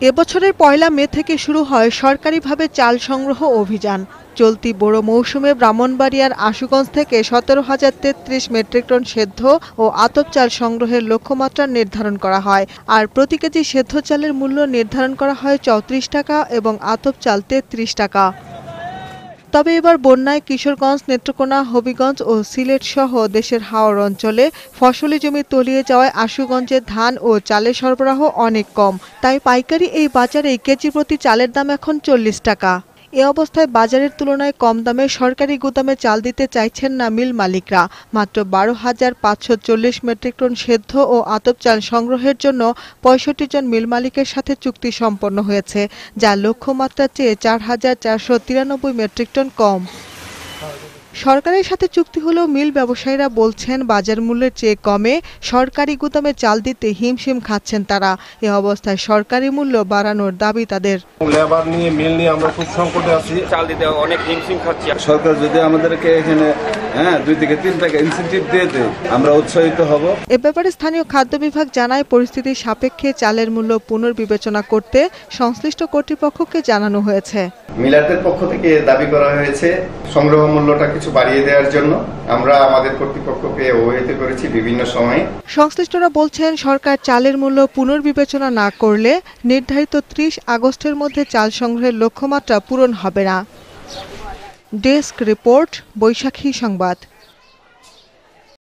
এবছরের ১লা মে থেকে শুরু হয় সরকারিভাবে চাল সংগ্রহ অভিযান। চলতি বোরো মৌসুমে ব্রাহ্মণবাড়িয়ার আশুগঞ্জ থেকে ১৭,০৩৩ মেট্রিক টন সেদ্ধ ও আতপ চাল সংগ্রহের লক্ষ্যমাত্রা নির্ধারণ করা হয়। আর প্রতি কেজি সেদ্ধ চালের মূল্য নির্ধারণ করা হয় ৩৪ টাকা এবং আতপ চাল ৩৩ টাকা। তবে এবার বন্যায় কিশোরগঞ্জ, নেত্রকোনা, হবিগঞ্জ ও সিলেট সহ দেশের হাওর অঞ্চলে ফসলি জমি তলিয়ে যাওয়ায় আশুগঞ্জে ধান ও চালের সরবরাহ অনেক কম। তাই পাইকারি এই বাজারে কেজি প্রতি চালের দাম এখন ৪০ টাকা। এ অবস্থায় বাজারের তুলনায় কম দামে সরকারি গুদামে চাল দিতে চাইছেন না মিল মালিকরা। মাত্র ১২,৫৪০ মেট্রিক টন সেদ্ধ ও আতপ চাল সংগ্রহের জন্য ৬৫ জন মিল মালিকের সাথে চুক্তি সম্পন্ন হয়েছে, যা লক্ষ্যমাত্রার চেয়ে ৪,৪৯৩ মেট্রিক টন কম। সরকারের সাথে চুক্তি হলেও মিল ব্যবসায়ীরা বলছেন বাজার মূল্যের চেয়ে কমে সরকারি গুদামে চাল দিতে হিমশিম খাচ্ছেন তারা। এ অবস্থায় সরকারি মূল্য বাড়ানোর দাবি তাদের। লেবার নিয়ে মিল নিয়ে আমরা খুব সংকটে আছি, চাল দিতে অনেক হিমশিম খাচ্ছি। সরকার যদি আমাদেরকে এখানে ২ থেকে ৩ টাকা ইনসেনটিভ দিয়ে দেয় আমরা উৎসাহিত হব। এ ব্যাপারে স্থানীয় খাদ্য বিভাগ জানায় পরিস্থিতির সাপেক্ষে চালের মূল্য পুনর্বিবেচনা করতে সংশ্লিষ্ট কর্তৃপক্ষকে জানানো হয়েছে। মিলারদের পক্ষ থেকে দাবি করা হয়েছে সংগ্রহ মূল্যটা কিছু বাড়িয়ে দেওয়ার জন্য। আমরা আমাদের কর্তৃপক্ষকে অবহিত করেছি বিভিন্ন সময়ে। সংশ্লিষ্টরা বলছেন সরকার চালের মূল্য পুনর্বিবেচনা না করলে নির্ধারিত ৩০ আগস্টের মধ্যে চাল সংগ্রহের লক্ষ্যমাত্রা পূরণ হবে না। ডেস্ক রিপোর্ট, বৈশাখী সংবাদ।